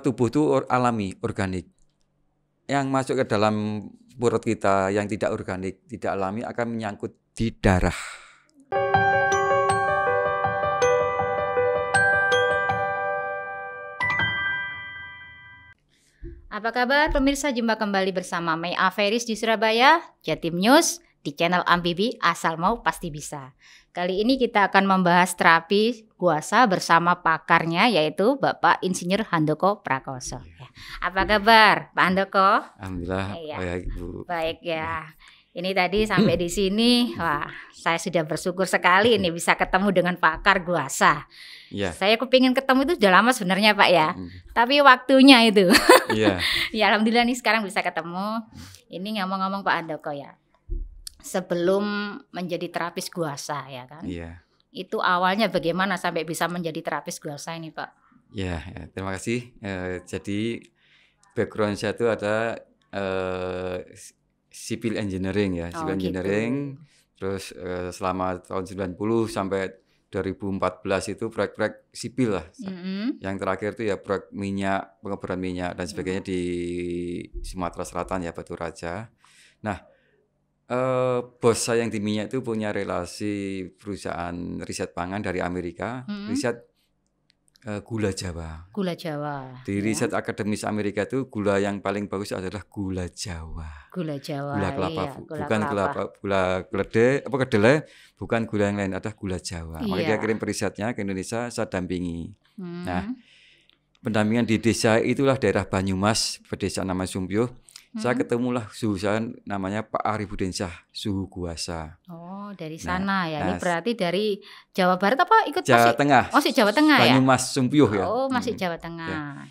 Tubuh itu alami, organik. Yang masuk ke dalam perut kita yang tidak organik, tidak alami akan menyangkut di darah. Apa kabar pemirsa, jumpa kembali bersama May Averis di Surabaya, Jatim News di channel Ambibi, asal mau pasti bisa. Kali ini kita akan membahas terapi guasa bersama pakarnya yaitu Bapak Insinyur Handoko Prakoso. Apa kabar Pak Handoko? Alhamdulillah baik Bu. Baik ya. Ini tadi sampai di sini, wah saya sudah bersyukur sekali ini bisa ketemu dengan pakar guasa. Ya. Saya kepingin ketemu itu sudah lama sebenarnya Pak ya, tapi waktunya itu. Iya. Ya alhamdulillah nih sekarang bisa ketemu. Ini ngomong-ngomong Pak Handoko ya, sebelum menjadi terapis guasa ya kan? Iya. Itu awalnya bagaimana sampai bisa menjadi terapis guasa ini Pak? Ya, terima kasih. Jadi background saya itu ada civil engineering ya, civil engineering. Terus selama tahun 90 sampai 2014 itu proyek-proyek sipil lah. Yang terakhir itu ya proyek minyak, pengeboran minyak dan sebagainya di Sumatera Selatan ya, Batu Raja. Nah, bos saya yang di minyak itu punya relasi perusahaan riset pangan dari Amerika, riset gula Jawa. Gula Jawa. Di riset akademis Amerika itu gula yang paling bagus adalah gula Jawa. Gula Jawa. Gula kelapa, iya, bukan gula kedelai, bukan gula yang lain, ada gula Jawa. Iya. Makanya dia kirim perisetnya ke Indonesia, saya dampingi. Nah, pendampingan di desa itulah daerah Banyumas, pedesaan nama Sumbyo. Saya ketemulah suhu saya namanya Pak Arifudin Syah, suhu guasa. Oh, dari sana ya. Ini berarti dari Jawa Barat apa ikut Jawa Tengah. Oh, Jawa Tengah ya. Banyumas Sumbyo ya. Oh, masih Jawa Tengah. Ya.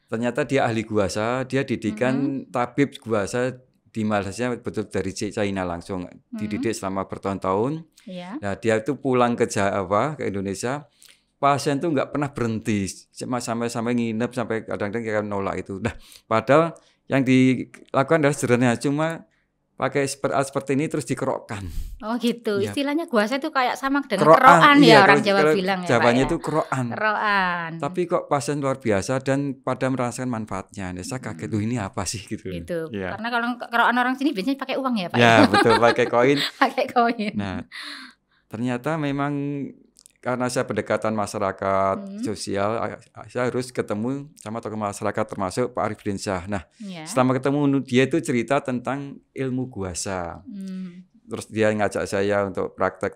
Ternyata dia ahli guasa, dia didikan tabib guasa di Malaysia, betul dari China langsung. Dididik selama bertahun-tahun. Iya. Nah, dia itu pulang ke Jawa, ke Indonesia. Pasien tuh nggak pernah berhenti, sampai nginep, sampai kadang-kadang kayak nolak itu. Nah, padahal yang dilakukan adalah sederhana, cuma pakai seperti ini terus dikerokkan. Oh gitu, ya. Istilahnya guasa itu kayak sama dengan kerokan ya, orang Jawa bilang ya Jawanya Pak, itu kerokan. Kerokan. Tapi kok pasien luar biasa dan pada merasakan manfaatnya. Nah, saya kaget, ini apa sih gitu. Gitu. Ya. Karena kalau kerokan orang sini biasanya pakai uang ya Pak. Ya betul, pakai koin. Pakai koin. Nah, ternyata memang karena saya pendekatan masyarakat sosial, saya harus ketemu sama tokoh masyarakat termasuk Pak Arifudin Syah. Nah, selama ketemu dia itu cerita tentang ilmu guasa. Terus dia ngajak saya untuk praktek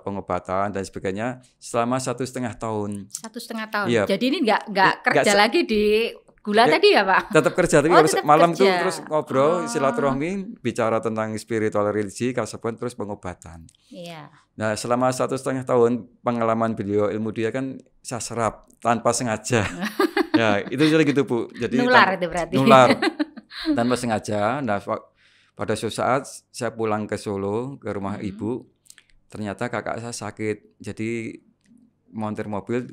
pengobatan dan sebagainya selama 1,5 tahun. 1,5 tahun. Iya. Jadi ini nggak kerja lagi di gula tadi ya Pak? Tetap kerja, tapi harus malam kerja. Tuh terus ngobrol, silaturahmi, bicara tentang spiritual religi, kasabun, terus pengobatan. Iya. Nah, selama 1,5 tahun pengalaman beliau, ilmu dia kan saya serap tanpa sengaja. Ya, itu jadi gitu Bu. Jadi nular itu berarti. Nular tanpa sengaja. Nah, pada suatu saat saya pulang ke Solo, ke rumah ibu, ternyata kakak saya sakit. Jadi montir mobil,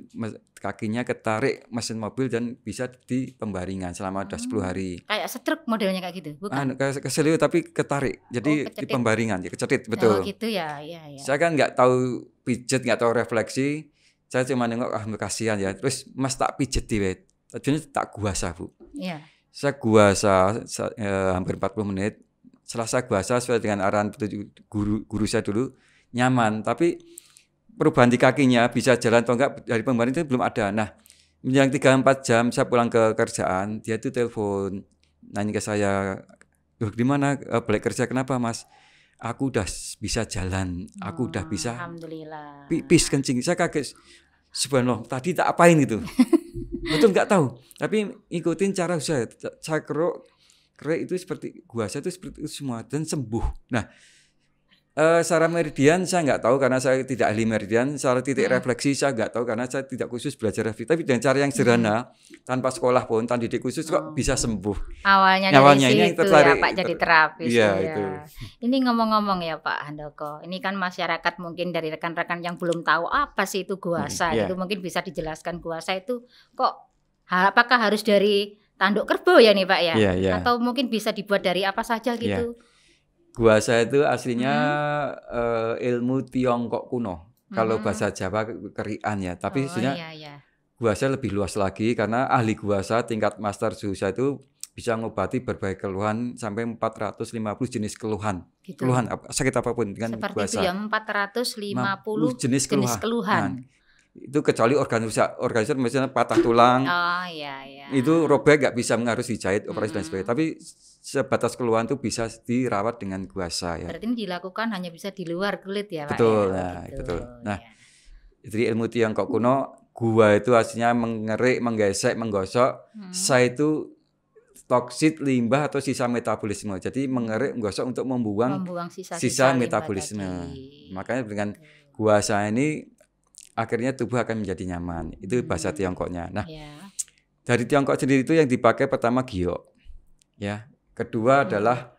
kakinya ketarik mesin mobil dan bisa di pembaringan selama 10 hari. Kayak stroke modelnya kayak gitu, bukan? Keseliu tapi ketarik, jadi di pembaringan, kecetit, betul. Oh gitu ya, iya. Saya kan nggak tahu pijet, nggak tahu refleksi, saya cuma nengok, kasihan ya. Terus Mas tak pijet di tadinya tak guasa Bu. Iya. Saya guasa hampir 40 menit. Setelah saya guasa sesuai dengan arahan guru saya dulu, nyaman, tapi perubahan di kakinya bisa jalan atau enggak dari pembaringan itu belum ada. Nah, yang 3-4 jam saya pulang ke kerjaan, dia tuh telepon nanya ke saya, di mana balik kerja, kenapa Mas? Aku udah bisa jalan, aku udah bisa alhamdulillah. Pipis kencing. Saya kaget, subhanallah, tadi tak apain itu. Betul nggak tahu, tapi ikutin cara saya kerok itu seperti guasa itu seperti itu semua dan sembuh. Nah, secara meridian saya nggak tahu karena saya tidak ahli meridian. Secara titik refleksi saya nggak tahu karena saya tidak khusus belajar refleksi. Tapi dengan cara yang sederhana, tanpa sekolah pun, tanpa didik khusus kok bisa sembuh. Awalnya dari situ ya Pak jadi terapis. Iya, ya. itu. Ini ngomong-ngomong ya Pak Handoko, ini kan masyarakat mungkin dari rekan-rekan yang belum tahu apa sih itu guasa. Itu mungkin bisa dijelaskan guasa itu kok apakah harus dari tanduk kerbau ya nih Pak ya? Atau mungkin bisa dibuat dari apa saja gitu? Guasa itu aslinya ilmu Tiongkok kuno. Kalau bahasa Jawa kerian ya, tapi sebenarnya guasa lebih luas lagi karena ahli guasa tingkat master Zusa itu bisa mengobati berbagai keluhan sampai 450 jenis keluhan. Gitu. Keluhan sakit apapun dengan seperti guasa. Seperti itu ya 450 jenis keluhan. Nah, itu kecuali organ rusak, misalnya patah tulang. Oh iya. Itu robek nggak bisa harus dijahit, operasi dan sebagainya. Tapi sebatas keluhan itu bisa dirawat dengan guasa ya. Berarti ini dilakukan hanya bisa di luar kulit ya, Pak? Betul, ya? Betul. Nah, jadi ilmu Tiongkok kuno, gua itu aslinya mengerik, menggesek, menggosok. Sa itu toksit, limbah atau sisa metabolisme. Jadi mengerik, menggosok untuk membuang sisa metabolisme. Makanya dengan guasa ini akhirnya tubuh akan menjadi nyaman. Itu bahasa Tiongkoknya. Nah, dari Tiongkok sendiri itu yang dipakai pertama giok. Ya. Kedua adalah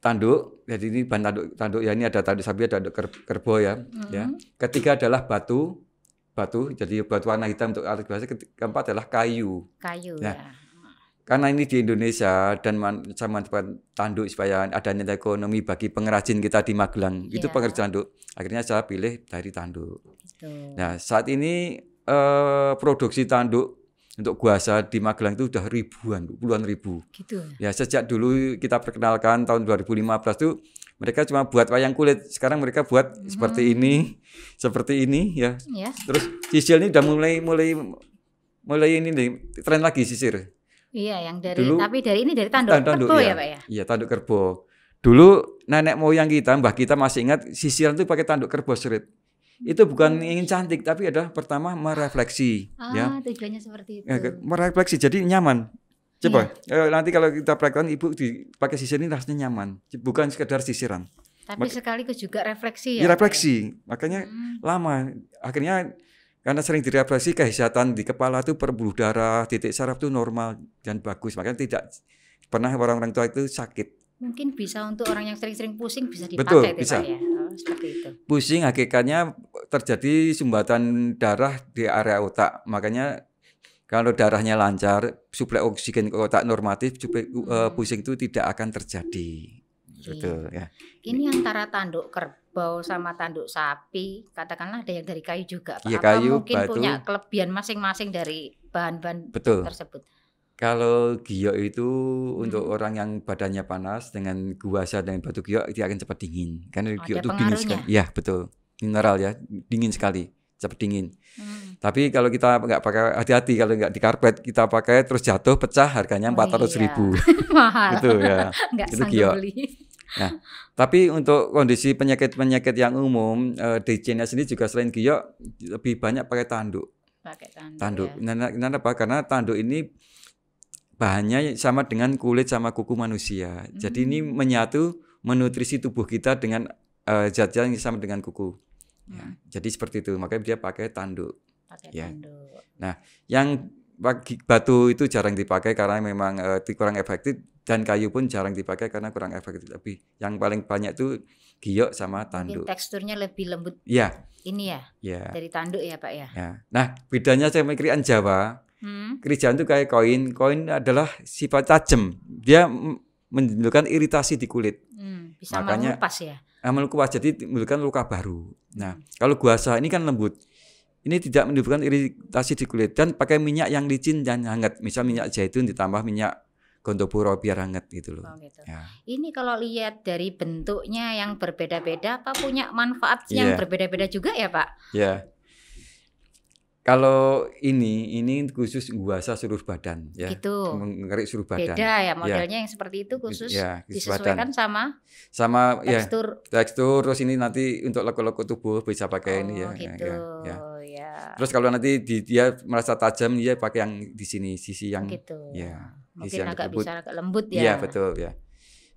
tanduk. Jadi ini bahan tanduk ya, ini ada tanduk sapi, ada tanduk kerbau ya. Ya. Ketiga adalah batu. Jadi batu warna hitam untuk alat guasa. Keempat adalah kayu. Ya. Karena ini di Indonesia dan sama tanduk supaya ada nilai ekonomi bagi pengrajin kita di Magelang. Itu pengrajin tanduk. Akhirnya saya pilih dari tanduk. Nah, saat ini produksi tanduk untuk guasa di Magelang itu udah puluhan ribu. Gitu. Ya, sejak dulu kita perkenalkan tahun 2015 itu mereka cuma buat wayang kulit. Sekarang mereka buat seperti ini ya. Terus sisil ini udah mulai ini nih, tren lagi sisir. Iya, yang tapi dari tanduk kerbau ya, Pak ya? Iya, tanduk kerbau. Dulu nenek moyang kita, mbah kita masih ingat sisiran itu pakai tanduk kerbau serit. Itu bukan ingin cantik, tapi adalah pertama merefleksi. Tujuannya seperti itu. Merefleksi, jadi nyaman. Coba, nanti kalau kita praktekkan ibu pakai sisir ini rasanya nyaman. Bukan sekedar sisiran. Tapi sekaligus juga refleksi ya? Refleksi, makanya lama. Akhirnya karena sering direfleksi, kesehatan di kepala itu pembuluh darah, titik saraf itu normal dan bagus. Makanya tidak pernah orang-orang tua itu sakit. Mungkin bisa untuk orang yang sering-sering pusing bisa dipakai. Betul, bisa. Pak ya? Seperti itu. Pusing hakikatnya terjadi sumbatan darah di area otak. Makanya kalau darahnya lancar, suplai oksigen ke otak normatif, pusing itu tidak akan terjadi. Betul ya. Ini antara tanduk kerbau sama tanduk sapi, katakanlah ada yang dari kayu juga, Pak. Ya, kayu, mungkin batu. Punya kelebihan masing-masing dari bahan-bahan tersebut. Kalau giok itu untuk orang yang badannya panas dengan guasa dengan batu giok dia akan cepat dingin. Karena giok itu dingin sekali. Iya, betul. Mineral ya, dingin sekali, cepat dingin. Tapi kalau kita nggak pakai, hati-hati kalau nggak di karpet kita pakai terus jatuh pecah harganya 400.000. Mahal. Itu ya. Itu giok. Nah, tapi untuk kondisi penyakit-penyakit yang umum di China sendiri juga selain giok lebih banyak pakai tanduk. Tanduk. Ya. Kenapa? Karena tanduk ini bahannya sama dengan kulit sama kuku manusia. Jadi ini menyatu menutrisi tubuh kita dengan zat-zat yang sama dengan kuku. Ya, jadi seperti itu. Makanya dia pakai tanduk. Tanduk. Nah, yang batu itu jarang dipakai karena memang kurang efektif. Dan kayu pun jarang dipakai karena kurang efektif. Tapi yang paling banyak itu giok sama tanduk. Mungkin teksturnya lebih lembut. Iya. Ini ya. Dari tanduk ya, Pak ya. Nah, bedanya sama kerajaan Jawa. Kerajaan itu kayak koin. Koin adalah sifat tajam. Dia menimbulkan iritasi di kulit. Bisa melupas ya. Melupas, jadi menimbulkan luka baru. Nah, kalau guasa ini kan lembut. Ini tidak menimbulkan iritasi di kulit dan pakai minyak yang licin dan hangat. Misal minyak zaitun ditambah minyak Gondopuro biar hangat gitu loh. Gitu. Ya. Ini kalau lihat dari bentuknya yang berbeda-beda, apa punya manfaat yang berbeda-beda juga ya, Pak? Ya. Kalau ini khusus guasa seluruh badan ya. Gitu. Mengerik seluruh badan. Beda ya modelnya yang seperti itu khusus disesuaikan badan. sama tekstur. Terus ini nanti untuk lekuk-lekuk tubuh bisa pakai ini ya. Gitu. Ya. Terus kalau nanti dia merasa tajam dia pakai yang di sini sisi yang ya. Mungkin bisa agak lembut ya. Iya, betul ya.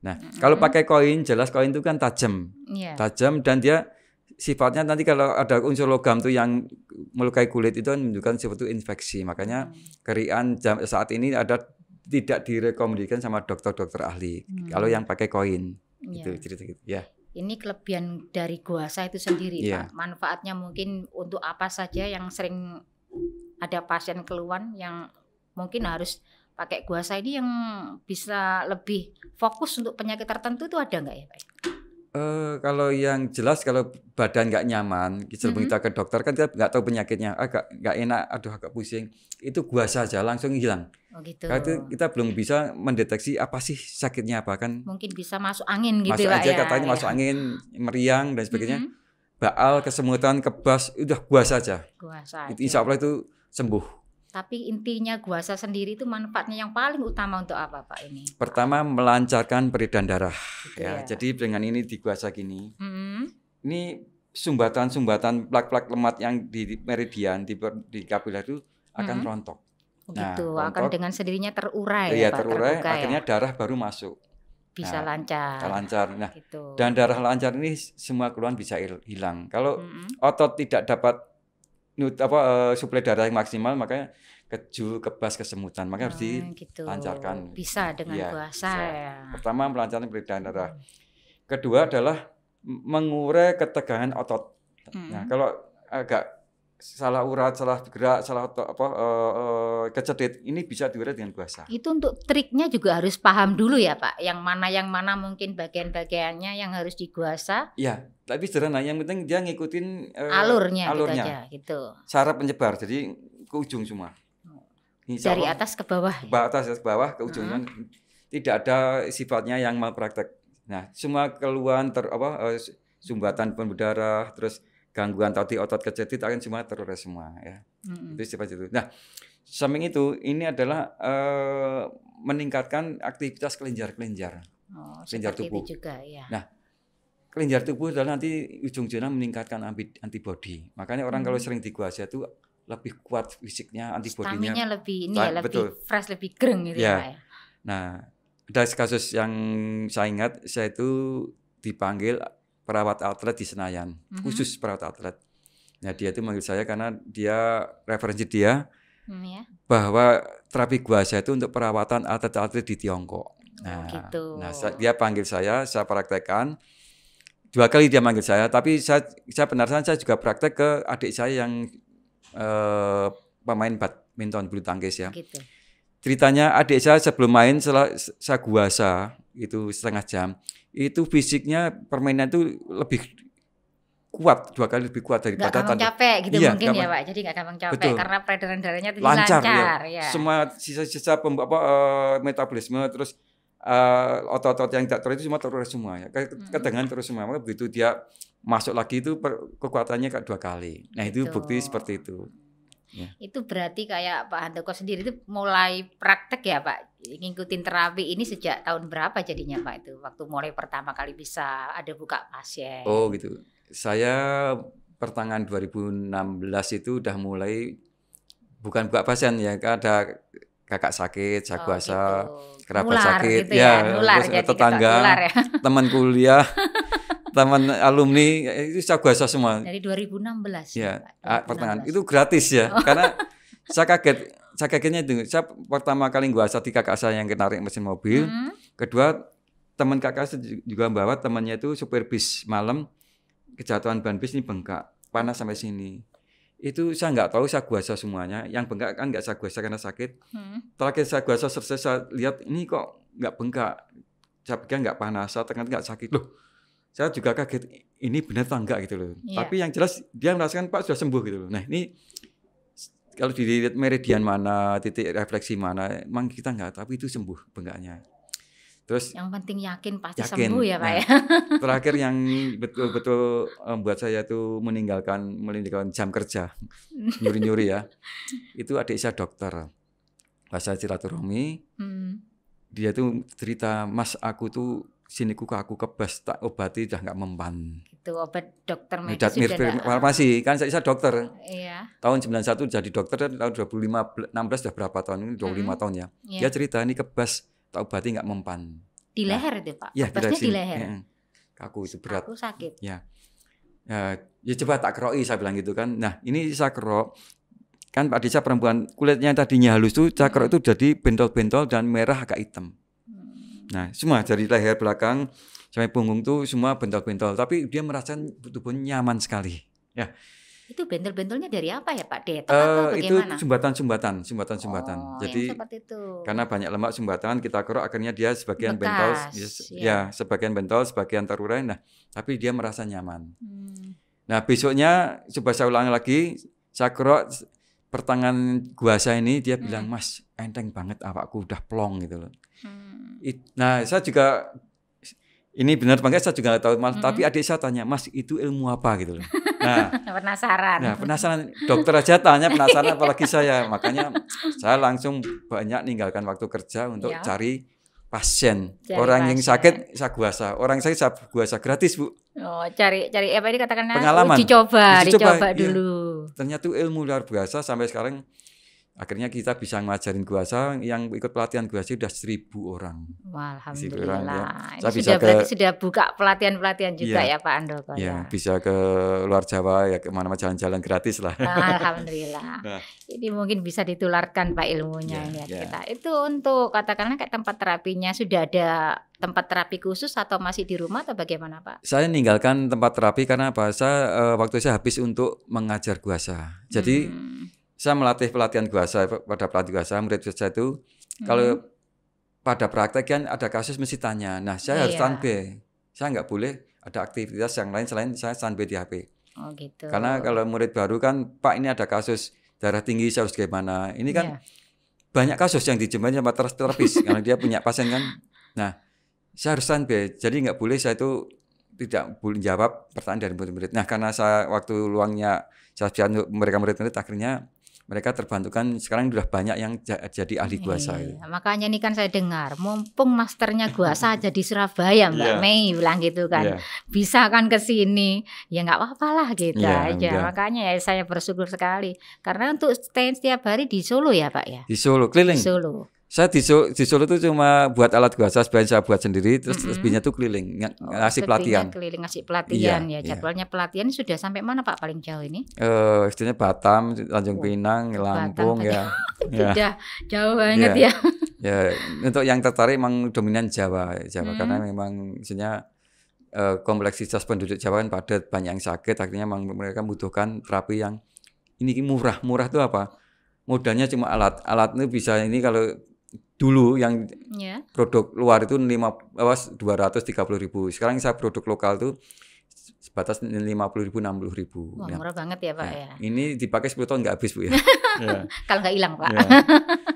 Nah, kalau pakai koin jelas koin itu kan tajam. Tajam dan dia sifatnya nanti kalau ada unsur logam tuh yang melukai kulit itu menunjukkan suatu infeksi. Makanya kerian saat ini tidak direkomendasikan sama dokter-dokter ahli. Kalau yang pakai koin itu cerita gitu ya. Ini kelebihan dari guasa itu sendiri, Pak. Manfaatnya mungkin untuk apa saja yang sering ada pasien keluhan yang mungkin harus pakai guasa ini yang bisa lebih fokus untuk penyakit tertentu itu ada nggak ya, Pak? Kalau yang jelas kalau badan nggak nyaman, sebelum kita ke dokter kan kita nggak tahu penyakitnya, agak nggak enak, aduh agak pusing, itu guasa aja langsung hilang. Oh gitu. Karena itu kita belum bisa mendeteksi apa sih sakitnya apa kan. Mungkin bisa masuk angin gitu Masuk Pak aja ya. katanya masuk angin, meriang dan sebagainya. Baal, kesemutan, kebas, udah guasa aja. Guasa aja. Insya Allah itu sembuh. Tapi intinya guasa sendiri itu manfaatnya yang paling utama untuk apa Pak ini? Pertama melancarkan peredaran darah. Gitu ya. Jadi dengan ini diguasa gini, ini sumbatan-sumbatan plak-plak lemak yang di meridian di kapiler itu akan rontok. Gitu, akan dengan sendirinya terurai ya Pak, terurai, terbuka, akhirnya darah baru masuk. Bisa lancar. Nah, gitu. Dan darah lancar ini semua keluhan bisa hilang. Kalau otot tidak dapat suplai darah yang maksimal, makanya keju, kebas, kesemutan, maka harus dilancarkan. Bisa dengan guasa ya. Pertama melancarkan peredaran darah. Kedua adalah mengurai ketegangan otot. Nah, kalau agak salah urat, salah gerak, salah kecedit, ini bisa diurai dengan guasa. Itu untuk triknya juga harus paham dulu ya Pak, yang mana mungkin bagian-bagiannya yang harus diguasa. Iya, tapi sederhana, yang penting dia ngikutin alurnya. Gitu aja, gitu. Saraf penyebar, jadi ke ujung semua. Dari atas ke bawah. Atas ke bawah ke ujungnya, tidak ada sifatnya yang malpraktek. Nah, semua keluhan sumbatan pembuluh darah, terus gangguan tadi otot kecedit akan semua terurai semua ya. Itu seperti itu. Nah, samping itu ini adalah meningkatkan aktivitas kelenjar-kelenjar. Kelenjar tubuh. Itu juga ya. Nah, kelenjar tubuh adalah nanti ujung-ujungnya meningkatkan antibodi. Makanya orang kalau sering diguasa itu lebih kuat fisiknya, antibodinya. Staminanya lebih lebih fresh, lebih gereng gitu ya. Nah, ada kasus yang saya ingat, saya itu dipanggil perawat atlet di Senayan, khusus perawat atlet. Nah, dia itu manggil saya karena referensi dia bahwa terapi guasa itu untuk perawatan atlet-atlet di Tiongkok. Nah, dia panggil saya praktekkan. 2 kali dia manggil saya, tapi saya penasaran, saya juga praktek ke adik saya yang pemain badminton bulu tangkis ya. Gitu. Ceritanya adik saya sebelum main setelah saya guasa itu setengah jam, itu fisiknya permainan itu lebih kuat, 2 kali lebih kuat daripada gampang capek gitu mungkin ya Pak. Jadi nggak gampang capek karena peredaran darahnya lancar ya. Semua sisa-sisa metabolisme, terus otot-otot yang tidak itu semua terurai semua ya. Ketegangan terus semua. Maka begitu dia masuk lagi itu kekuatannya 2 kali. Nah, itu bukti seperti itu. Ya. Itu berarti kayak Pak Handoko sendiri itu mulai praktek ya Pak, ngikutin terapi ini sejak tahun berapa jadinya Pak itu, waktu mulai pertama kali bisa ada buka pasien? Oh gitu, saya pertengahan 2016 itu udah mulai bukan buka pasien ya, ada kakak sakit, saya guasa, kerabat sakit, gitu ya, nular, terus tetangga, teman kuliah. Teman alumni itu saya guasa semua. Dari 2016 ya pertengahan itu gratis ya. Karena saya kagetnya itu. Saya pertama kali guasa di kakak saya yang narik mesin mobil. Kedua, teman kakak saya juga bawa temannya itu supir bis malam, kejatuhan ban bis ini bengkak, panas sampai sini. Itu saya nggak tahu, saya guasa semuanya. Yang bengkak kan nggak saya guasa karena sakit. Terakhir saya guasa selesai, saya lihat ini kok nggak bengkak. Saya pikir nggak panas, saya ternyata nggak sakit loh. Saya juga kaget, ini benar atau enggak gitu loh. Yeah. Tapi yang jelas dia merasakan Pak sudah sembuh gitu loh. Nah, ini kalau dilihat meridian mana, titik refleksi mana, emang kita enggak, tapi itu sembuh bengkaknya. Terus yang penting yakin pasti sembuh ya Pak ya. Terakhir yang betul-betul membuat saya tuh meninggalkan jam kerja, nyuri-nyuri ya. Itu adik saya dokter. Bahasa silaturahmi. Dia tuh cerita, "Mas, aku tuh sini aku kebas, tak obati udah nggak mempan." Itu obat dokter medis farmasi kan saya dokter. Iya. Tahun 91 jadi dokter, dan tahun 2016 udah berapa tahun ini, 25 tahun ya. Dia cerita ini kebas, tak obati nggak mempan. Di leher itu Pak. Ya, di leher. Kaku itu berat. Aku sakit. Ya, coba tak keroi, saya bilang gitu kan. Nah, ini saya kerok. Kan Pak Desa perempuan kulitnya tadinya halus tuh, saya kerok itu jadi bentol-bentol dan merah agak hitam. Nah, semua dari leher belakang sampai punggung tuh semua bentol-bentol, tapi dia merasakan tubuhnya nyaman sekali. Ya. Itu bentul-bentulnya dari apa ya Pak? Detek atau bagaimana? Itu sumbatan. Oh, Jadi yang seperti itu. karena banyak lemak sumbatan kita kerok, akhirnya dia sebagian bentol, sebagian bentol, sebagian terurai. Nah, tapi dia merasa nyaman. Nah, besoknya coba saya ulang lagi, saya kerok pertengahan guasa ini, dia bilang, Mas, enteng banget awakku, udah plong gitu loh. Nah, saya juga ini benar banget, saya juga nggak tahu, tapi adik saya tanya, Mas, itu ilmu apa gitu loh. Nah, penasaran. Dokter aja tanya penasaran, apalagi saya. Makanya saya langsung banyak ninggalkan waktu kerja untuk cari pasien. Orang yang sakit saya guasa, orang saya guasa gratis, Bu. Oh, cari apa ini katakanlah pengalaman. Dicoba Iya. dulu. Ternyata ilmu luar biasa sampai sekarang. Akhirnya kita bisa ngajarin guasa, yang ikut pelatihan guasa sudah 1.000 orang. Wah, alhamdulillah. Ya. Berarti sudah buka pelatihan juga ya Pak Andoko. Iya, bisa ke luar Jawa ya, kemana-mana jalan-jalan gratis lah. Alhamdulillah. Nah. Ini mungkin bisa ditularkan Pak ilmunya ini kita. Itu untuk katakanlah kayak tempat terapinya sudah ada tempat terapi khusus atau masih di rumah atau bagaimana Pak? Saya meninggalkan tempat terapi karena waktu saya habis untuk mengajar guasa. Jadi saya melatih pelatihan guasa, pada pelatih guasa, murid saya itu kalau pada praktek kan ada kasus mesti tanya. Nah, saya harus standby. Saya nggak boleh ada aktivitas yang lain selain saya standby di HP. Oh gitu. Karena kalau murid baru kan, Pak ini ada kasus darah tinggi, saya harus gimana. Ini kan banyak kasus yang dijembatani sama terapis karena dia punya pasien kan. Nah, saya harus standby. Jadi nggak boleh saya itu tidak boleh jawab pertanyaan dari murid-murid. Nah, karena saya waktu luangnya saya untuk mereka murid-murid, akhirnya mereka terbantukan, sekarang sudah banyak yang jadi ahli guasa. Makanya ini kan saya dengar, mumpung masternya guasa aja di Surabaya Mbak Mei bilang gitu kan, bisa kan ke sini, ya nggak apa-apa lah gitu aja. Makanya ya saya bersyukur sekali, karena untuk stay setiap hari di Solo ya Pak ya? Di Solo, keliling. Di Solo. Saya di Solo itu cuma buat alat guasa, sebenarnya saya buat sendiri, terus lebihnya tuh keliling, ngasih pelatihan. Keliling ngasih pelatihan jadwalnya pelatihan sudah sampai mana Pak paling jauh ini? Istilahnya Batam, Tanjung Pinang, Lampung ya. Sudah jauh banget ya. Ya, untuk yang tertarik memang dominan Jawa karena memang misalnya kompleksitas penduduk Jawa kan padat, banyak yang sakit, akhirnya memang mereka membutuhkan terapi yang ini murah itu apa? Modalnya cuma alat itu bisa ini kalau dulu yang produk luar itu 230.000. Sekarang saya produk lokal tuh sebatas 50.000, 60.000. Wah, murah banget ya Pak ya. Ini dipakai 10 tahun nggak habis Bu ya. Kalau nggak hilang Pak.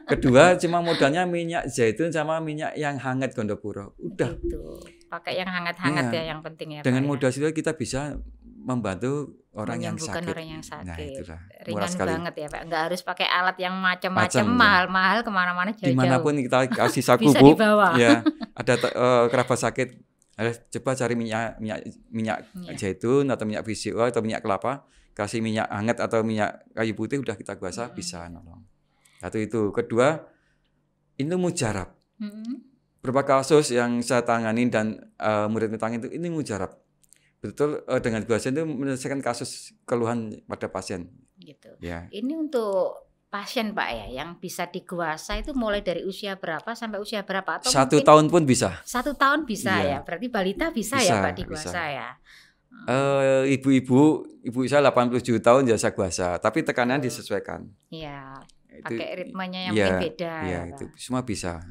Kedua cuma modalnya minyak zaitun sama minyak yang hangat Gondopuro. Udah. Itu. Pakai yang hangat-hangat ya yang penting ya Pak. Dengan modal itu kita bisa membantu orang yang sakit. Nah, itulah. Ringan banget ya Pak. Nggak harus pakai alat yang macam-macam mahal-mahal kemana-mana jauh-jauh. Dimanapun kita kasih saku bisa Bu. Dibawa. Ya, ada kerabat sakit. Coba cari minyak zaitun atau minyak VCO atau minyak kelapa, kasih minyak hangat atau minyak kayu putih, udah kita guasa bisa nolong. Satu itu. Kedua, ini mujarab. Beberapa kasus yang saya tangani dan murid tangani itu ini mujarab. Betul, dengan guasa itu menyelesaikan kasus keluhan pada pasien. Gitu. Ya. Ini untuk pasien Pak ya, yang bisa diguasa itu mulai dari usia berapa sampai usia berapa? Atau 1 tahun pun bisa. 1 tahun bisa ya, berarti balita bisa ya Pak diguasa ya. Ibu saya 87 tahun ya saya guasa, tapi tekanan disesuaikan. Iya. Pakai ritmenya yang mungkin beda. Iya, itu semua bisa.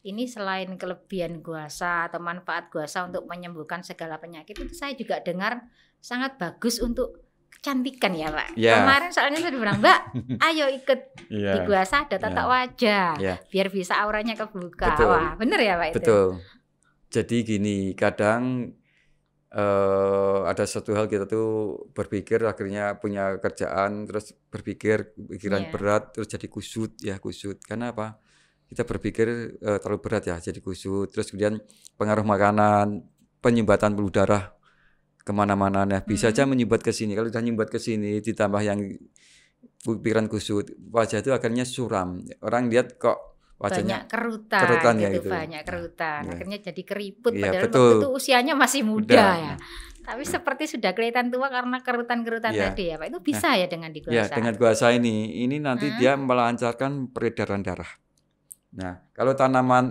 Ini selain kelebihan guasa atau manfaat guasa untuk menyembuhkan segala penyakit, itu saya juga dengar sangat bagus untuk kecantikan ya Pak. Kemarin soalnya saya bilang, Mbak, ayo ikut di guasa ada tatak wajah, biar bisa auranya kebuka. Betul. Wah, bener ya Pak itu? Betul. Jadi gini, kadang ada satu hal kita tuh berpikir akhirnya punya kerjaan, terus berpikir pikiran berat, terus jadi kusut. Karena apa? Kita berpikir terlalu berat ya, jadi kusut. Terus kemudian pengaruh makanan, penyumbatan pembuluh darah kemana-mana. Nah, bisa aja menyumbat ke sini. Kalau sudah nyumbat ke sini, ditambah yang pikiran kusut, wajah itu akhirnya suram. Orang lihat kok wajahnya banyak kerutan ya gitu, itu. banyak kerutan. Akhirnya jadi keriput, padahal waktu itu usianya masih muda ya. Tapi seperti sudah kelihatan tua karena kerutan-kerutan tadi ya Pak. Itu bisa ya dengan diguasa. Ya, dengan guasa ini nanti dia melancarkan peredaran darah. Nah, kalau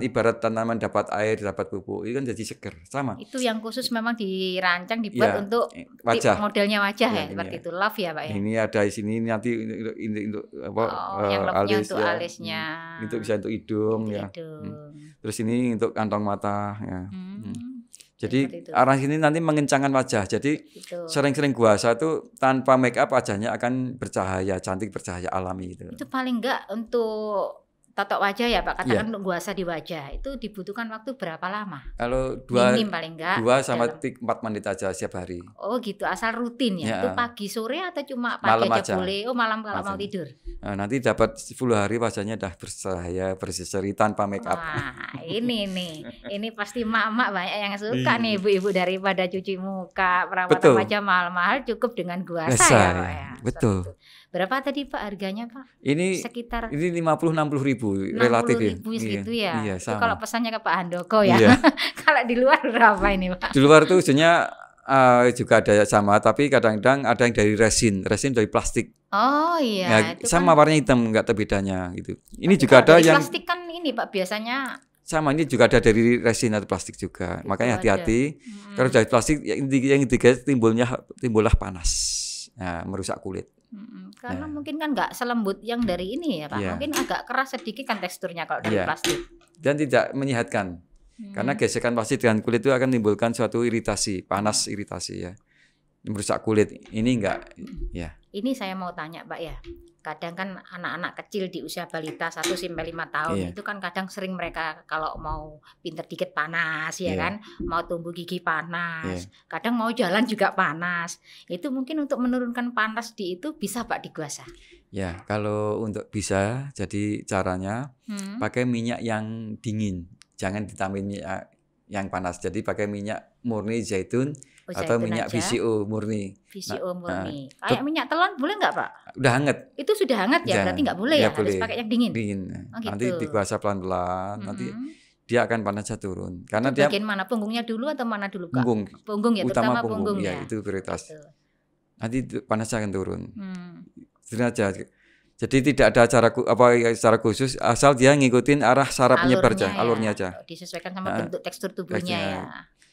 ibarat tanaman dapat air, dapat pupuk, itu kan jadi seger, sama. Itu yang khusus memang dirancang, dibuat untuk wajah. Modelnya wajah ya, seperti itu. Love ya Pak ya. Ini ada di sini nanti untuk apa? Yang love-nya alis, untuk ya. Alisnya. Itu bisa untuk hidung ya. Terus ini untuk kantong mata ya. Jadi arah sini nanti mengencangkan wajah. Jadi sering-sering guasa tuh tanpa make up wajahnya akan bercahaya, cantik, bercahaya alami itu. Itu paling enggak untuk tato wajah ya Pak, katakan untuk guasa di wajah itu dibutuhkan waktu berapa lama? Kalau 2 sampai 4 menit aja setiap hari. Oh gitu, asal rutin ya? Itu pagi sore atau cuma pagi malam aja boleh? Oh malam kalau mau tidur. Nah, nanti dapat 10 hari wajahnya dah bercahaya, berseri tanpa make up. Wah ini pasti mak-mak banyak yang suka nih ibu-ibu, daripada cuci muka, perawatan wajah mahal-mahal cukup dengan guasa ya Pak ya. Betul. Berapa tadi Pak harganya Pak? Ini sekitar 50-60 ribu relatif gitu ya. Iya, itu kalau pesannya ke Pak Handoko ya. Iya. Kalau di luar berapa ini Pak? Di luar tuh ujungnya juga ada sama, tapi kadang-kadang ada yang dari resin dari plastik. Oh iya. Ya, itu sama kan warnanya hitam, nggak ada bedanya gitu. Ini juga ada yang plastik kan ini Pak biasanya. Sama, ini juga ada dari resin atau plastik juga. Itu makanya hati-hati. Kalau dari plastik yang timbullah panas. Nah, merusak kulit. Karena mungkin kan nggak selembut yang dari ini ya Pak. Mungkin agak keras sedikit kan teksturnya kalau dari plastik. Dan tidak menyehatkan. Karena gesekan plastik dengan kulit itu akan menimbulkan suatu iritasi, panas iritasi ya. Merusak kulit. Ini enggak ya. Ini saya mau tanya Pak ya. Kadang kan anak-anak kecil di usia balita 1 sampai 5 tahun itu kan kadang sering mereka kalau mau pinter dikit panas ya kan, mau tumbuh gigi panas, kadang mau jalan juga panas. Itu mungkin untuk menurunkan panas di itu bisa Pak diguasa? Ya, kalau untuk bisa, jadi caranya pakai minyak yang dingin, jangan ditambahin minyak yang panas. Jadi pakai minyak murni zaitun. Atau minyak aja. VCO murni. VCO murni. Kayak minyak telon boleh nggak Pak? Udah hangat. Itu sudah hangat ya? Berarti nggak boleh ya? Harus pakai yang dingin. Oh, gitu. Nanti diguasa pelan-pelan. Nanti dia akan panasnya turun. Karena itu bagian mana? Punggungnya dulu atau mana dulu Kak? Punggung ya, utama terutama punggung ya. Itu prioritas. Gitu. Nanti panasnya akan turun. Itu aja. Jadi tidak ada cara khusus, asal dia ngikutin arah saraf penyebarnya, alurnya aja. Disesuaikan sama bentuk tekstur tubuhnya ya.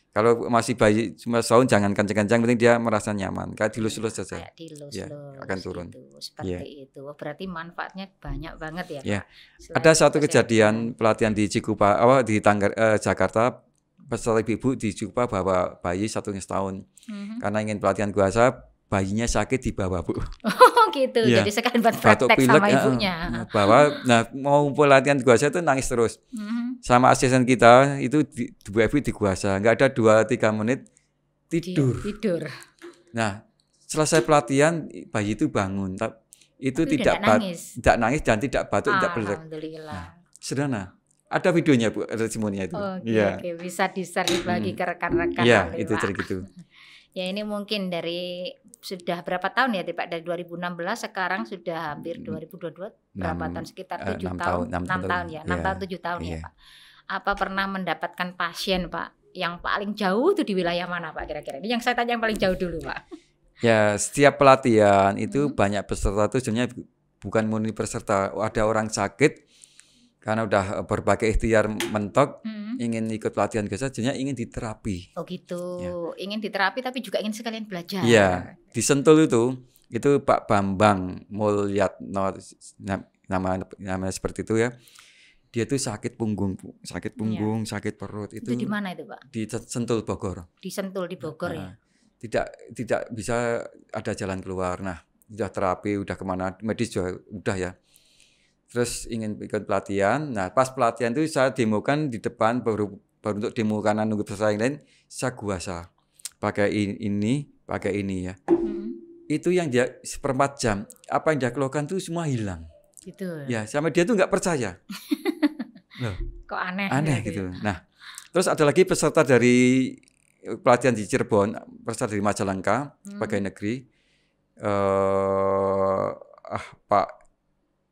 Kalau masih bayi cuma setahun jangan kencang-kencang, penting dia merasa nyaman. Kayak dilus-lus saja. Kayak dilus-lus. Ya, akan turun. Seperti itu. Berarti manfaatnya banyak banget ya, ya. Pak. Ada satu kejadian pelatihan di Cikupa, di Jakarta, peserta ibu di Cikupa bawa bayi 1 tahun. Karena ingin pelatihan guasa, bayinya sakit dibawa Bu. Oh gitu, jadi sekalian buat praktek sama ibunya. Mau pelatihan guasa itu nangis terus. Sama asisten kita itu Bu Evi diguasa, nggak ada 2-3 menit tidur. Nah, selesai pelatihan bayi itu bangun, itu tidak nangis dan tidak batuk, tidak berlek. Alhamdulillah. Sederhana. Ada videonya Bu, ada semuanya itu. Oke, bisa di-share bagi ke rekan-rekan. Iya, itu jadi gitu. Ya ini mungkin dari sudah berapa tahun ya Pak, dari 2016 sekarang sudah hampir 2022, berapa tahun, sekitar 7 tahun, 6 tahun ya, 6 tahun 7 tahun ya Pak. Apa pernah mendapatkan pasien Pak yang paling jauh itu di wilayah mana Pak kira-kira? Ini yang saya tanya yang paling jauh dulu Pak. Ya, setiap pelatihan itu banyak peserta itu sebenarnya bukan murni peserta, ada orang sakit karena udah berbagai ikhtiar mentok, ingin ikut pelatihan guasa, jadinya ingin diterapi. Oh gitu, ingin diterapi tapi juga ingin sekalian belajar. Iya, di Sentul itu Pak Bambang Mulyatno, namanya seperti itu ya. Dia tuh sakit punggung, sakit perut. Itu di mana itu Pak? Di Sentul Bogor. Di Sentul di Bogor ya. Tidak bisa ada jalan keluar. Nah, sudah terapi, udah kemana, medis juga udah ya. Terus ingin ikut pelatihan. Nah, pas pelatihan itu saya demokan di depan, baru untuk demo karena nunggu peserta yang lain, saya guasa. Pakai ini ya. Itu yang dia 1/4 jam, apa yang dia keluarkan itu semua hilang. Gitu. Ya, sama dia tuh nggak percaya. Loh, kok aneh gitu. Nah, terus ada lagi peserta dari pelatihan di Cirebon, peserta dari Majalengka, pegawai negeri. Pak,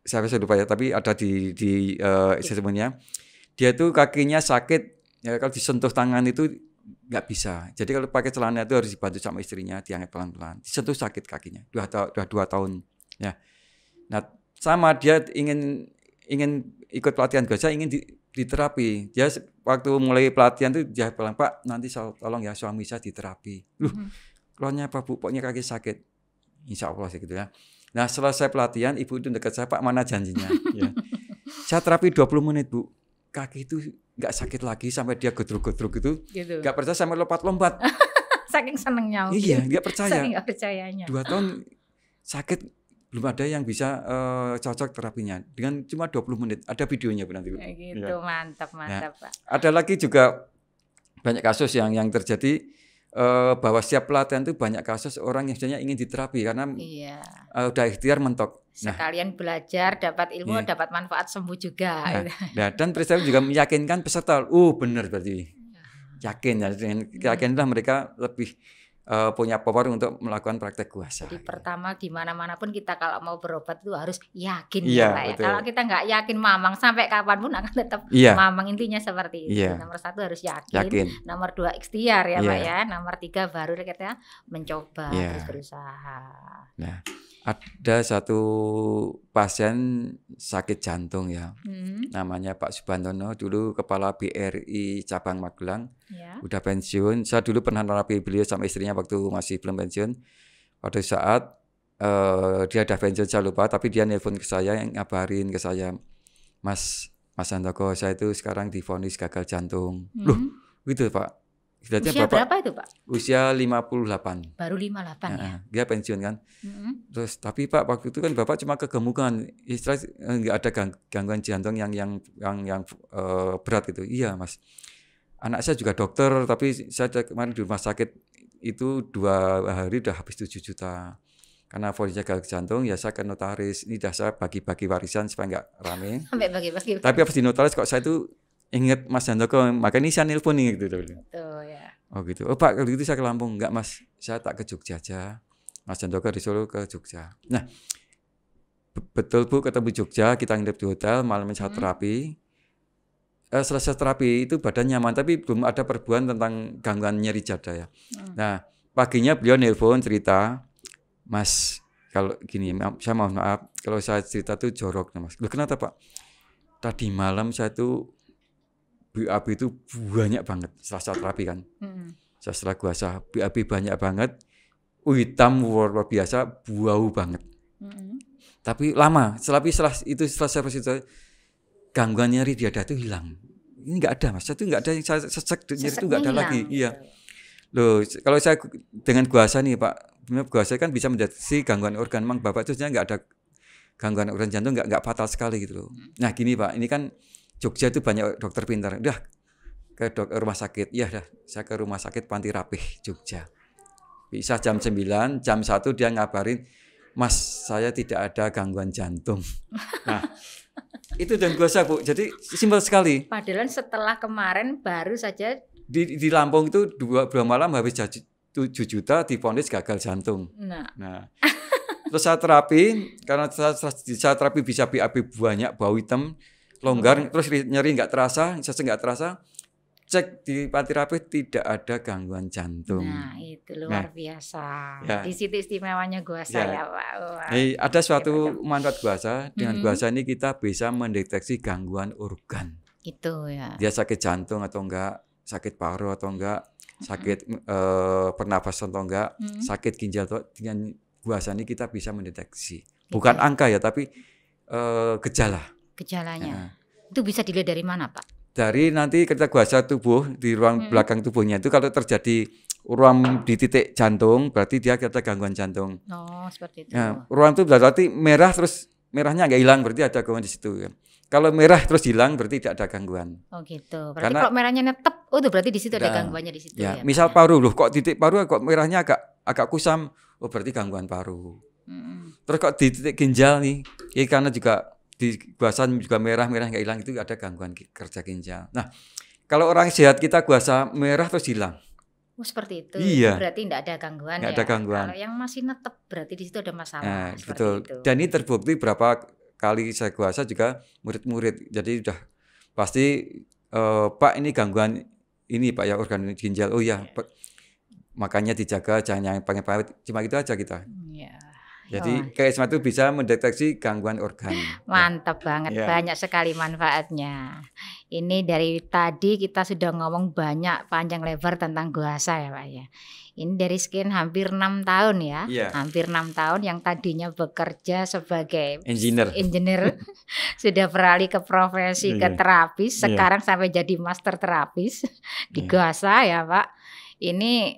saya lupa ya, tapi ada di semuanya. Dia tuh kakinya sakit, ya kalau disentuh tangan itu nggak bisa. Jadi kalau pakai celana itu harus dibantu sama istrinya, diangkat pelan-pelan. Disentuh sakit kakinya, 2 tahun. Ya. Nah, sama dia ingin ingin ikut pelatihan guasa, ingin diterapi. Dia waktu mulai pelatihan tuh dia bilang, Pak nanti tolong ya suami saya diterapi. Keluarnya apa Bu? Pokoknya kaki sakit. Insya Allah sih gitu ya. Nah selesai pelatihan ibu itu dekat saya, Pak mana janjinya? Ya. Saya terapi 20 menit Bu. Kaki itu nggak sakit lagi sampai dia gedruk-gedruk gitu. Nggak percaya sampai lompat-lompat. Saking senengnya. Iya nggak percaya. Saking nggak percayanya. 2 tahun sakit belum ada yang bisa cocok terapinya dengan cuma 20 menit. Ada videonya Bu nanti. Gitu ya. Mantap Pak. Ada lagi juga banyak kasus yang terjadi. Bahwa setiap pelatihan itu banyak kasus orang yang sebenarnya ingin diterapi karena udah ikhtiar mentok. Sekalian belajar, dapat ilmu, dapat manfaat sembuh juga. Dan peristiwa juga meyakinkan peserta. Benar berarti. Yakin ya, dengan keyakinanlah mereka lebih punya power untuk melakukan praktek kuasa. Jadi pertama di mana-mana pun kita kalau mau berobat itu harus yakin ya Pak ya. Kalau kita nggak yakin mamang sampai kapanpun akan tetap mamang, intinya seperti itu. Nomor 1 harus yakin. Nomor 2 ikhtiar ya Pak ya. Nomor 3 baru kita mencoba terus berusaha. Nah, ada satu pasien sakit jantung ya. Namanya Pak Subantono, dulu kepala BRI cabang Magelang. Udah pensiun. Saya dulu pernah terapi beliau sama istrinya waktu masih belum pensiun. Pada saat dia udah pensiun saya lupa, tapi dia nelpon ke saya, yang ngabarin ke saya, Mas Handoko, saya itu sekarang divonis gagal jantung. Loh, gitu Pak. Usia berapa itu Pak? Usia 58. Baru 58 ya? Dia pensiun kan. Terus tapi Pak waktu itu kan Bapak cuma kegemukan, istilah nggak ada gangguan jantung yang berat gitu. Iya Mas. Anak saya juga dokter, tapi saya kemarin di rumah sakit itu 2 hari udah habis 7 juta. Karena vonisnya gagal jantung, ya saya ke notaris. Ini dah saya bagi-bagi warisan supaya nggak rame. Sampai bagi-bagi. Tapi habis di notaris kok saya itu ingat Mas Handoko, makanya saya nelpon nih gitu. Oh gitu. Oh Pak, kalau gitu saya ke Lampung. Enggak Mas, saya tak ke Jogja aja. Mas Handoko di Solo ke Jogja. Nah, betul Bu, ketemu Jogja, kita nginep di hotel, malamnya saya terapi. Selesai terapi itu badan nyaman, tapi belum ada perubahan tentang gangguan nyeri dada ya. Nah, paginya beliau nelpon cerita, Mas, kalau gini, saya mohon maaf, kalau saya cerita tuh jorok Mas. Loh kenapa Pak? Tadi malam saya tuh BAB itu banyak banget setelah terapi kan. Setelah kuasa BAB banyak banget, hitam luar biasa, bau banget. Tapi lama, setelah saya gangguan nyeri di dada itu hilang. Ini nggak ada Mas, itu nggak ada yang saya sesek nyeri itu nggak ada lagi. Iya. Loh, kalau saya dengan kuasa nih Pak, kuasa kan bisa mendeteksi gangguan organ. Memang Bapak itu sebenarnya nggak ada gangguan organ jantung, nggak fatal sekali gitu loh. Nah gini Pak, ini kan Jogja itu banyak dokter pintar. Udah ke rumah sakit. Ya dah, saya ke rumah sakit Panti Rapih Jogja. Bisa jam 9, jam 1 dia ngabarin, Mas, saya tidak ada gangguan jantung. Nah, itu dan kuasa Bu. Jadi simpel sekali. Padahal setelah kemarin baru saja di Lampung itu 2 malam habis 7 juta divonis gagal jantung. Nah. Terus saya terapi, karena saya terapi bisa BAB banyak, bau hitam, longgar, terus nyeri nggak terasa, sesek nggak terasa. Cek di Panti Rapih tidak ada gangguan jantung. Nah itu luar biasa. Ya. Di situ istimewanya guasa ya Pak. Ada suatu manfaat guasa. Dengan guasa ini kita bisa mendeteksi gangguan organ. Itu ya. Dia sakit jantung atau enggak, sakit paru atau enggak, sakit pernapasan atau enggak, sakit ginjal atau dengan guasa ini kita bisa mendeteksi. Bukan angka ya, tapi gejala. Gejalanya. Itu bisa dilihat dari mana Pak? Dari nanti kita guasa tubuh di ruang belakang tubuhnya itu kalau terjadi ruam di titik jantung berarti dia ada gangguan jantung. Oh seperti itu. Nah, ruam itu berarti merah terus merahnya nggak hilang berarti ada gangguan di situ. Kalau merah terus hilang berarti tidak ada gangguan. Oh gitu. Berarti karena, kalau merahnya netep, itu berarti di situ ada gangguannya di situ. Ya, misal paru loh, kok titik paru kok merahnya agak kusam, oh berarti gangguan paru. Terus kok di titik ginjal nih, ya karena juga di guasan juga merah nggak hilang itu ada gangguan kerja ginjal. Nah, kalau orang sehat kita guasa merah terus hilang. Oh seperti itu. Iya. Berarti tidak ada gangguan. Nggak ada gangguan. Kalau yang masih netep berarti di situ ada masalah. Nah, betul. Itu. Dan ini terbukti berapa kali saya guasa juga murid-murid. Jadi udah pasti Pak ini gangguan ini Pak ya organ ginjal. Oh ya, makanya dijaga jangan yang pengen cuma itu aja kita. Iya. Jadi KSMA itu bisa mendeteksi gangguan organ. Mantap banget, banyak sekali manfaatnya. Ini dari tadi kita sudah ngomong banyak panjang lebar tentang guasa ya Pak ya. Ini dari sekian hampir 6 tahun ya. Hampir 6 tahun yang tadinya bekerja sebagai engineer sudah beralih ke profesi ke terapis, sekarang sampai jadi master terapis di guasa ya Pak. Ini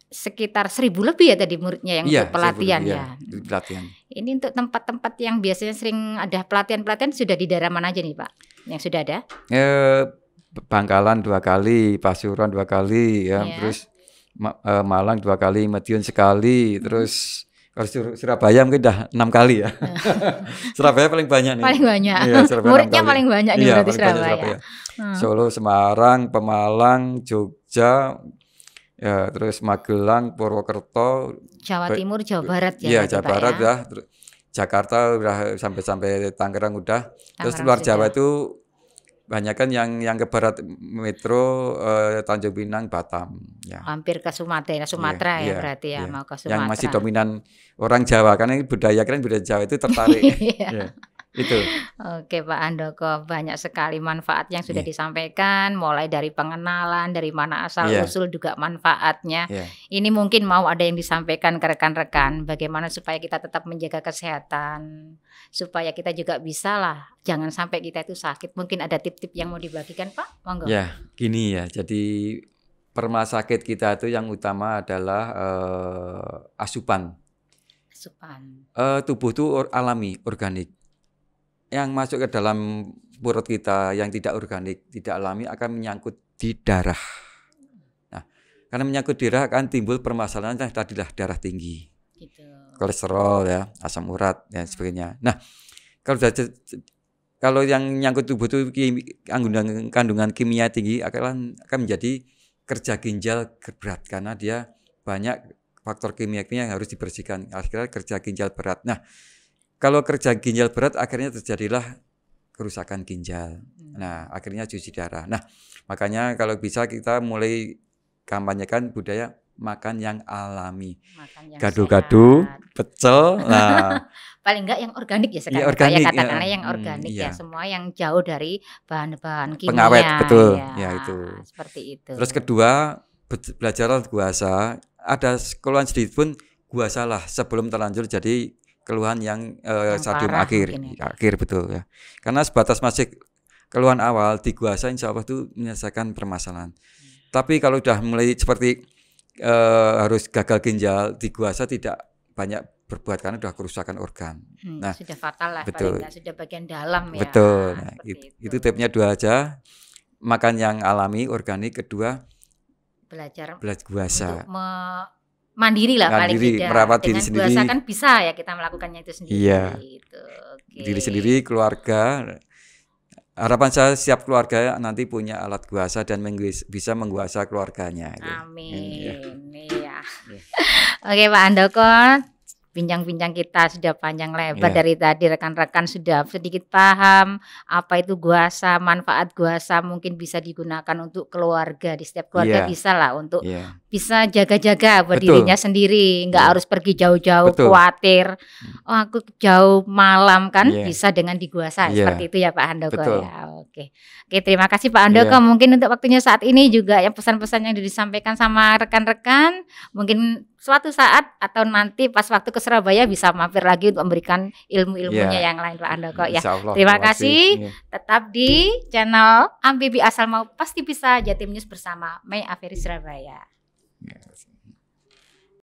sekitar 1.000 lebih ya tadi muridnya yang untuk pelatihan pelatihan. Ini untuk tempat-tempat yang biasanya sering ada pelatihan-pelatihan sudah di daerah mana aja nih Pak? Yang sudah ada? Bangkalan 2 kali, Pasuruan 2 kali ya, terus Malang 2 kali, Madiun sekali, terus kalau Surabaya mungkin udah 6 kali ya. Surabaya paling banyak nih. Paling banyak. Muridnya paling banyak nih berarti Surabaya. Solo, Semarang, Pemalang, Jogja, ya, terus Magelang, Purwokerto, Jawa Timur, Jawa Barat ya. Iya, Jawa Barat ya. Jakarta udah sampai Tangerang udah. Terus luar Jawa itu banyak kan yang ke barat metro, Tanjung Pinang, Batam ya. Hampir ke Sumatera ya berarti ya, mau ke Sumatera. Yang masih dominan orang Jawa karena budaya Jawa itu tertarik. Itu. Oke Pak Handoko, banyak sekali manfaat yang sudah disampaikan, mulai dari pengenalan, dari mana asal usul juga manfaatnya. Ini mungkin mau ada yang disampaikan ke rekan-rekan, bagaimana supaya kita tetap menjaga kesehatan, supaya kita juga bisa lah, jangan sampai kita itu sakit. Mungkin ada tip-tip yang mau dibagikan Pak? Monggo. Ya, gini ya, jadi permasalahan sakit kita itu yang utama adalah asupan. Tubuh itu alami, organik. Yang masuk ke dalam perut kita yang tidak organik, tidak alami akan menyangkut di darah. Nah, karena menyangkut di darah akan timbul permasalahan tadilah darah tinggi, kolesterol ya, asam urat dan sebagainya. Nah, kalau yang menyangkut tubuh itu kandungan kimia tinggi akan menjadi kerja ginjal berat karena dia banyak faktor kimia yang harus dibersihkan. Akhirnya kerja ginjal berat. Nah, kalau kerja ginjal berat akhirnya terjadilah kerusakan ginjal. Nah, akhirnya cuci darah. Nah, makanya kalau bisa kita mulai kampanyekan budaya makan yang alami. Gado-gado, pecel. Nah, paling enggak yang organik ya sekarang. Organik, katakanlah yang organik ya, semua yang jauh dari bahan-bahan kimia. Pengawet, betul. Ya itu. Seperti itu. Terus kedua, belajarlah guasa. Ada keluhan sedikit pun guasalah sebelum terlanjur jadi keluhan yang stadium akhir betul ya. Karena sebatas masih keluhan awal di guasa insya Allah itu menyelesaikan permasalahan. Tapi kalau sudah mulai seperti harus gagal ginjal di guasa tidak banyak berbuat karena sudah kerusakan organ. Nah, sudah fatal lah, betul. Paling sudah bagian dalam ya. Betul. Nah, itu tipnya 2 aja. Makan yang alami, organik. Kedua, belajar guasa. Mandiri lah paling tidak. Merawat diri sendiri. Dengan guasa kan bisa ya kita melakukannya itu sendiri. Iya. Gitu. Diri sendiri, keluarga. Harapan saya setiap keluarga nanti punya alat guasa dan bisa mengguasa keluarganya. Amin. Iya. Oke Pak Handoko, bincang-bincang kita sudah panjang lebar dari tadi, rekan-rekan sudah sedikit paham apa itu guasa, manfaat guasa mungkin bisa digunakan untuk keluarga, di setiap keluarga bisa lah untuk bisa jaga-jaga buat dirinya sendiri, nggak harus pergi jauh-jauh khawatir, oh aku jauh malam kan, bisa dengan diguasa seperti itu ya Pak Handoko ya. Oke, terima kasih Pak Handoko. Mungkin untuk waktunya saat ini juga yang pesan-pesan yang disampaikan sama rekan-rekan, mungkin suatu saat atau nanti pas waktu ke Surabaya bisa mampir lagi untuk memberikan ilmu-ilmunya yang lain Pak Handoko ya. Terima kasih. Tetap di channel Ambibi Asal Mau Pasti Bisa, Jatim News bersama May Averis Surabaya.